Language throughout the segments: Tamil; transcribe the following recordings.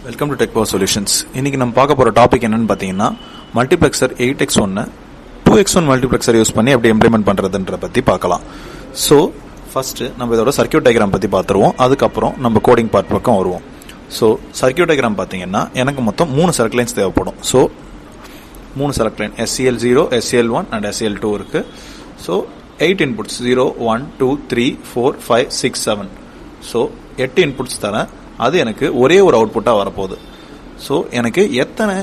Welcome to tech power solutions. இன்னைக்கு நம்ம பார்க்க போற டாபிக் என்னன்னு பார்த்தீங்கன்னா multiplexer 8x1 2x1 multiplexer use பண்ணி எப்படி இம்ப்ளிமெண்ட் பண்றதுன்ற பத்தி பார்க்கலாம். ஸோ ஃபர்ஸ்ட் நம்ம இதோட சர்க்யூட் டயக்ராம் பத்தி பார்த்துருவோம். அதுக்கப்புறம் நம்ம கோடிங் பார்ட் பக்கம் வருவோம். ஸோ சர்க்யூட் டயக்ராம் பார்த்தீங்கன்னா எனக்கு மொத்தம் 3 செலக்ட் லைன்ஸ் தேவைப்படும். So 3 select line SCL0, SCL1 and SCL2 இருக்கு. So 8 inputs 0, 1, 2, 3, 4, 5, 6, 7. ஸோ 8 இன்புட்ஸ் தரேன். அது எனக்கு ஒரே ஒரு அவுட்புட்டாக வரப்போகுது. ஸோ எனக்கு எத்தனை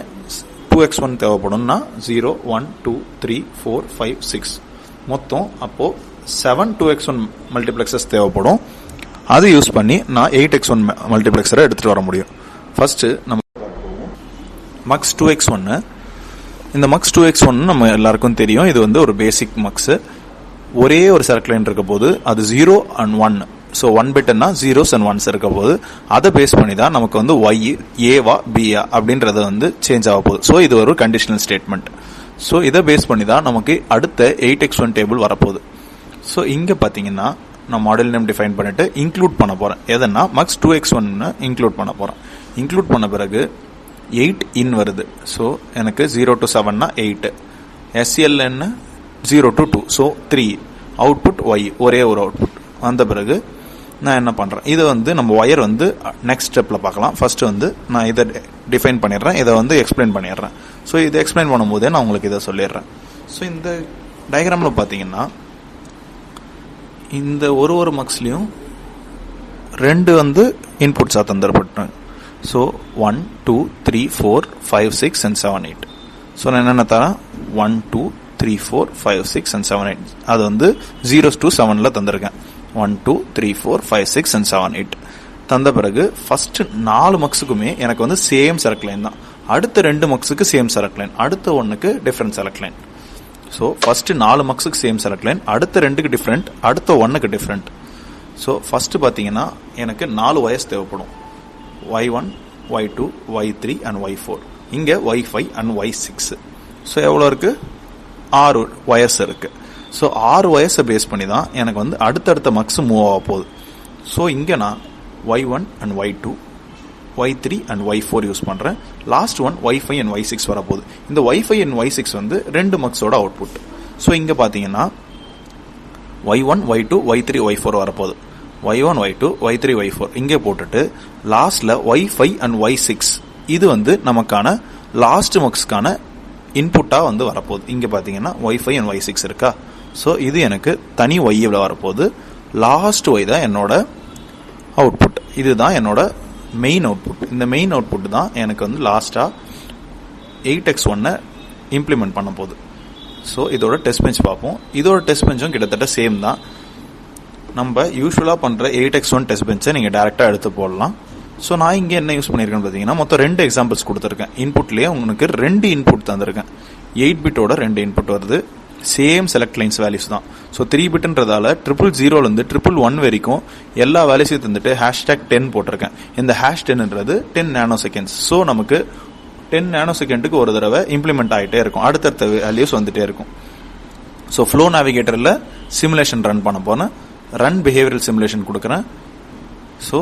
2x1 தேவைப்படும்னா 0, 1, 2, 3, 4, 5, 6 மொத்தம் அப்போது 7 2x1 மல்டிப்ளெக்சர்ஸ் தேவைப்படும். அது யூஸ் பண்ணி நான் 8x1 மல்டிப்ளெக்சரை எடுத்துகிட்டு வர முடியும். ஃபர்ஸ்ட்டு நம்ம மக்ஸ் 2x1. இந்த மக்ஸ் 2x1 நம்ம எல்லாருக்கும் தெரியும். இது வந்து ஒரு பேசிக் மக்ஸ். ஒரே ஒரு செலக்ட் லைன் இருக்க போது அது 0 and 1. So 1 பிட்னா 0s and 1s இருக்க போது அதை பேஸ் பண்ணி தான் நமக்கு வந்து ஒய் ஏவா பியா அப்படின்றது வந்து சேஞ்ச் ஆக போகுது. ஸோ இது ஒரு கண்டிஷனல் ஸ்டேட்மெண்ட். ஸோ இதை பேஸ் பண்ணி தான் நமக்கு அடுத்த 8x1 டேபிள் வரப்போகுது. ஸோ இங்கே பார்த்தீங்கன்னா நான் மாடல் நேம் டிஃபைன் பண்ணிட்டு இன்க்ளூட் பண்ண போகிறேன். எதனா மக்ஸ் 2x1 இன்க்ளூட் பண்ண போகிறேன். இன்க்ளூட் பண்ண பிறகு 8 இன் வருது. ஸோ எனக்கு 0 to 7னா 8, SCLN 0 to 2, so 3 output Y, ஒரே ஒரு அவுட்புட் வந்த பிறகு நான் என்ன பண்ணுறேன், இதை வந்து நம்ம ஒயர் வந்து நெக்ஸ்ட் ஸ்டெப்பில் பார்க்கலாம். ஃபர்ஸ்ட் வந்து நான் இதை டிஃபைன் பண்ணிடுறேன், இதை வந்து எக்ஸ்பிளைன் பண்ணிடுறேன். ஸோ இதை எக்ஸ்பிளைன் பண்ணும்போதே நான் உங்களுக்கு இதை சொல்லிடுறேன். ஸோ இந்த டயக்ராமில் பார்த்தீங்கன்னா இந்த ஒரு மக்ஸ்லையும் 2 வந்து இன்புட்ஸாக தந்துடப்பட்டேன். So 1, 2, 3, 4, 5, 6 and 7, 8. ஸோ நான் என்னென்ன தரேன் 1, 2, 3, 4, 5, 6 and 7, 8. அது வந்து 0s to 7ல தந்திருக்கேன். 1, 2, 3, 4, 5, 6 and 7, 8 தந்த பிறகு ஃபர்ஸ்ட் 4 மக்ஸுக்குமே எனக்கு வந்து சேம் செலக்ட் லைன் தான். அடுத்த 2 மக்ஸுக்கு சேம் செலக்ட் லைன், அடுத்த 1க்கு different select line. So first 4 மக்ஸுக்கு சேம் செலக்ட் லைன், அடுத்த 2க்கு டிஃப்ரெண்ட், அடுத்த 1க்கு டிஃப்ரெண்ட். ஸோ ஃபர்ஸ்ட் பார்த்தீங்கன்னா எனக்கு 4 ஒயர்ஸ் தேவைப்படும். Y1, Y2, Y3 and Y4. இங்கே Y5 and Y6. ஸோ எவ்வளோ இருக்கு, 6 ஒயர்ஸ் இருக்கு. ஸோ 6 ஒயர்ஸை பேஸ் பண்ணி தான் எனக்கு வந்து அடுத்தடுத்த மக்ஸ் மூவ் ஆக போகுது. ஸோ இங்கே நான் Y1 and Y2, Y3 and Y4 use பண்ணுறேன். Last one Y5 and Y6 வரப்போகுது. இந்த Y5 and Y6 வந்து 2 மக்ஸோட அவுட்புட். ஸோ இங்கே பார்த்தீங்கன்னா Y1, Y2, Y3, Y4 வரப்போகுது. Y1, Y2, Y3, Y4 இங்கே போட்டுட்டு லாஸ்ட்ல Y5 and Y6 இது வந்து நமக்கான லாஸ்ட் மக்ஸ்க்கான இன்புட்டாக வந்து வரப்போகுது. இங்கே பார்த்தீங்கன்னா Y5 and Y6 இருக்கா. ஸோ இது எனக்கு தனி ஒய்யில் வரப்போகுது. லாஸ்ட் ஒய் தான் என்னோட அவுட்புட். இதுதான் என்னோட மெயின் அவுட்புட். இந்த மெயின் அவுட்புட் தான் எனக்கு வந்து லாஸ்ட்டாக 8x1 இம்ப்ளிமெண்ட் பண்ண போகுது. ஸோ இதோட டெஸ்ட் பெஞ்ச் பார்ப்போம். இதோட டெஸ்ட் பெஞ்சும் கிட்டத்தட்ட சேம் தான். நம்ம யூஸ்வலாக பண்ணுற 8x1 டெஸ்ட் பெஞ்சை நீங்கள் டேரெக்டாக எடுத்து போடலாம். ஸோ நான் இங்கே என்ன யூஸ் பண்ணியிருக்கேன்னு பார்த்தீங்கன்னா மொத்தம் 2 எக்ஸாம்பிள்ஸ் கொடுத்துருக்கேன். இன்புட்லேயே உங்களுக்கு 2 இன்புட் தந்திருக்கேன். 8 பிட்டோட 2 இன்புட் வருது. சேம் செலக்ட் லைன்ஸ் வேல்யூஸ் தான். ஸோ 3 பிட்ன்றதால 000 111 வரைக்கும் எல்லா வேல்யூஸையும் தந்துட்டு #10 போட்டிருக்கேன். இந்த #10ன்றது 10 நானோ செகண்ட்ஸ். ஸோ நமக்கு 10 நானோ செகண்டுக்கு ஒரு தடவை இம்ப்ளிமெண்ட் ஆகிட்டே இருக்கும். அடுத்தடுத்த வேல்யூஸ் வந்துட்டே இருக்கும். ஸோ ஃப்ளோ நேவிகேட்டரில் சிமுலேஷன் ரன் பண்ண போனேன். ரன் பிஹேவியரல் சிமுலேஷன் கொடுக்குறேன். ஸோ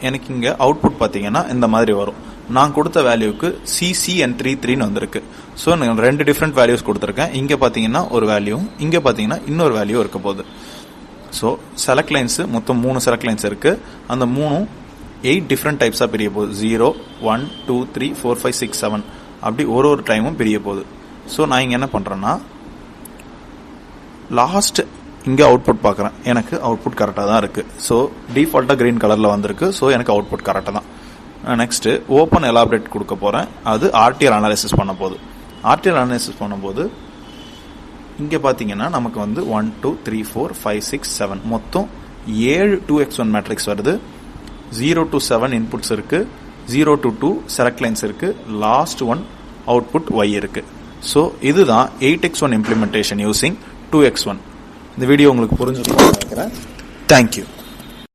எனக்கு இங்கே அவுட்புட் பார்த்தீங்கன்னா இந்த மாதிரி வரும். நான் கொடுத்த வேல்யூக்கு CC and 33 வந்திருக்கு. ஸோ நான் 2 டிஃப்ரெண்ட் வேல்யூஸ் கொடுத்துருக்கேன். இங்கே பார்த்தீங்கன்னா ஒரு வேல்யூ, இங்கே பார்த்தீங்கன்னா இன்னொரு வேல்யூ இருக்க போகுது. ஸோ செலக்ட் லைன்ஸ் மொத்தம் 3 செலக்ட் லைன்ஸ் இருக்கு. அந்த 3 8 டிஃப்ரெண்ட் டைப்ஸாக பிரிய போகுது. 0, 1, 2, 3, 4, 5, 6, 7 அப்படி ஒரு டைமும் பிரிய போகுது. ஸோ நான் இங்கே என்ன பண்ணுறேன்னா லாஸ்ட் இங்கே அவுட்புட் பார்க்குறேன். எனக்கு அவுட்புட் கரெக்டாக தான் இருக்குது. ஸோ டிஃபால்ட்டாக க்ரீன் கலரில் வந்திருக்கு. ஸோ எனக்கு அவுட்புட் கரெக்டாக தான். நெக்ஸ்ட்டு ஓப்பன் எலாபரேட் கொடுக்க போகிறேன். அது RTL அனாலிசிஸ் பண்ண போகுது. RTL அனாலிசிஸ் பண்ணும்போது இங்கே பார்த்தீங்கன்னா நமக்கு வந்து 1, 2, 3, 4, 5, 6, 7 மொத்தம் 7 2x1 மேட்ரிக்ஸ் வருது. 0 to 7 இன்புட்ஸ் இருக்குது. 0 to 2 செலக்ட் லைன்ஸ் இருக்குது. லாஸ்ட் ஒன் அவுட்புட் ஒய் இருக்குது. ஸோ இதுதான் 8x1 இம்ப்ளிமெண்டேஷன் யூசிங் 2x1. இந்த வீடியோ உங்களுக்கு புரிஞ்சுக்கணும்னு நினைக்கிறேன். தேங்க்யூ.